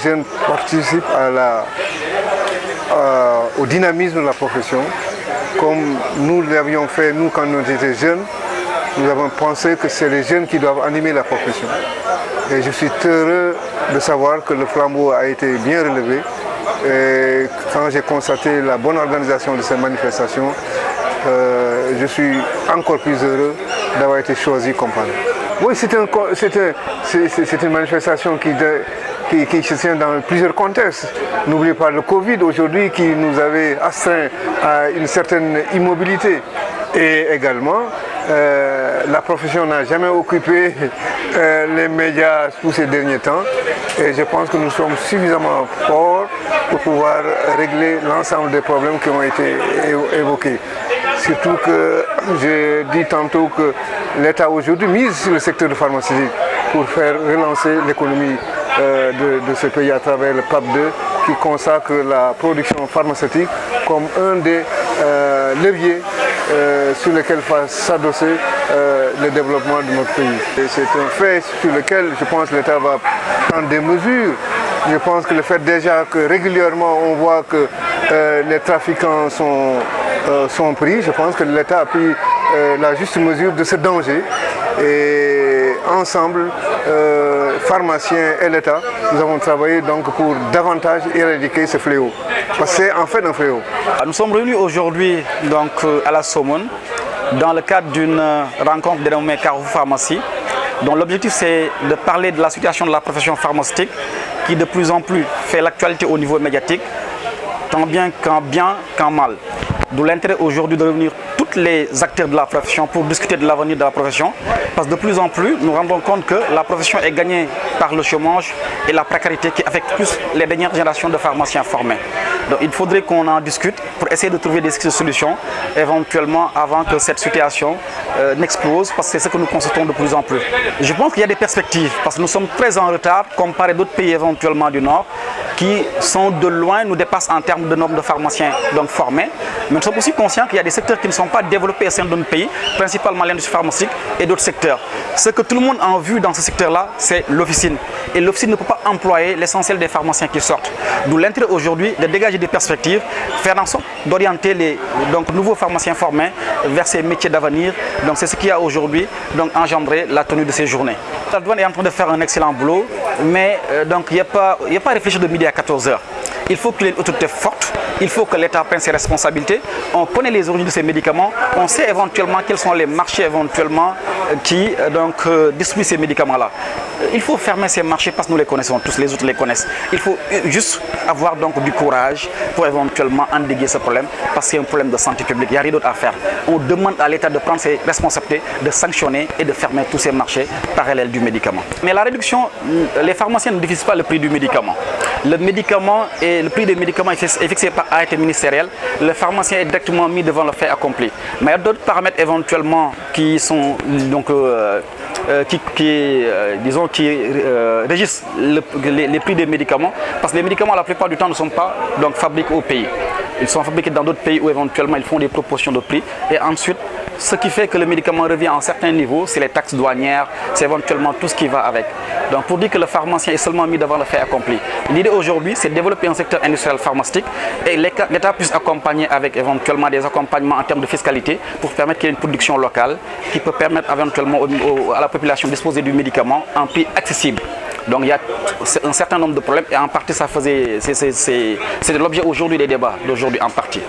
jeunes participent au dynamisme de la profession, comme nous l'avions fait, nous, quand nous étions jeunes. Nous avons pensé que c'est les jeunes qui doivent animer la profession. Et je suis heureux de savoir que le flambeau a été bien relevé. Et quand j'ai constaté la bonne organisation de ces manifestations, je suis encore plus heureux d'avoir été choisi comme parrain. Oui, c'est une manifestation qui se tient dans plusieurs contextes. N'oubliez pas le Covid aujourd'hui qui nous avait astreint à une certaine immobilité. Et également, la profession n'a jamais occupé les médias tous ces derniers temps. Et je pense que nous sommes suffisamment forts pour pouvoir régler l'ensemble des problèmes qui ont été évoqués. Surtout que je dis tantôt que l'État aujourd'hui mise sur le secteur de pharmaceutique pour faire relancer l'économie de ce pays à travers le PAP 2 qui consacre la production pharmaceutique comme un des leviers sur lesquels va s'adosser le développement de notre pays. C'est un fait sur lequel je pense que l'État va prendre des mesures. Je pense que le fait déjà que régulièrement on voit que les trafiquants sont pris, je pense que l'État a pris la juste mesure de ce danger. Et ensemble, pharmaciens et l'État, nous avons travaillé donc pour davantage éradiquer ce fléau. Parce que c'est en fait un fléau. Nous sommes réunis aujourd'hui donc à la Somone dans le cadre d'une rencontre dénommée Carrefour Pharmacie, dont l'objectif c'est de parler de la situation de la profession pharmaceutique qui de plus en plus fait l'actualité au niveau médiatique, tant bien qu'en mal. D'où l'intérêt aujourd'hui de réunir tous les acteurs de la profession pour discuter de l'avenir de la profession. Parce que de plus en plus, nous rendons compte que la profession est gagnée par le chômage et la précarité qui affecte plus les dernières générations de pharmaciens formés. Donc il faudrait qu'on en discute pour essayer de trouver des solutions éventuellement avant que cette situation n'explose, parce que c'est ce que nous constatons de plus en plus. Je pense qu'il y a des perspectives parce que nous sommes très en retard comparé à d'autres pays éventuellement du Nord qui sont de loin, nous dépassent en termes de nombre de pharmaciens donc formés. Mais nous sommes aussi conscients qu'il y a des secteurs qui ne sont pas développés au sein de notre pays, principalement l'industrie pharmaceutique et d'autres secteurs. Ce que tout le monde a vu dans ce secteur-là, c'est l'officine. Et l'officine ne peut pas employer l'essentiel des pharmaciens qui sortent. D'où l'intérêt aujourd'hui de dégager des perspectives, faire en sorte d'orienter les nouveaux pharmaciens formés vers ces métiers d'avenir. Donc c'est ce qui a aujourd'hui engendré la tenue de ces journées. La douane est en train de faire un excellent boulot, mais il n'y a pas à réfléchir de midi à 14 h. Il faut qu'il y ait une autorité forte, il faut que l'État prenne ses responsabilités. On connaît les origines de ces médicaments, on sait éventuellement quels sont les marchés éventuellement qui distribuent ces médicaments-là. Il faut fermer ces marchés parce que nous les connaissons tous, les autres les connaissent. Il faut juste avoir du courage pour éventuellement endiguer ce problème parce que c'est un problème de santé publique, il n'y a rien d'autre à faire. On demande à l'État de prendre ses responsabilités, de sanctionner et de fermer tous ces marchés parallèles du médicament. Mais la réduction, les pharmaciens ne diffusent pas le prix du médicament. Le médicament et le prix des médicaments est fixé par arrêté ministériel. Le pharmacien est directement mis devant le fait accompli. Mais il y a d'autres paramètres éventuellement qui sont qui régissent les prix des médicaments, parce que les médicaments la plupart du temps ne sont pas fabriqués au pays. Ils sont fabriqués dans d'autres pays où éventuellement ils font des proportions de prix. Et ensuite, ce qui fait que le médicament revient à un certain niveau, c'est les taxes douanières, c'est éventuellement tout ce qui va avec. Donc pour dire que le pharmacien est seulement mis devant le fait accompli. L'idée aujourd'hui, c'est de développer un secteur industriel pharmaceutique et l'État puisse accompagner avec éventuellement des accompagnements en termes de fiscalité pour permettre qu'il y ait une production locale qui peut permettre éventuellement à la population de disposer du médicament à un prix accessible. Donc il y a un certain nombre de problèmes et en partie c'est l'objet aujourd'hui des débats d'aujourd'hui en partie.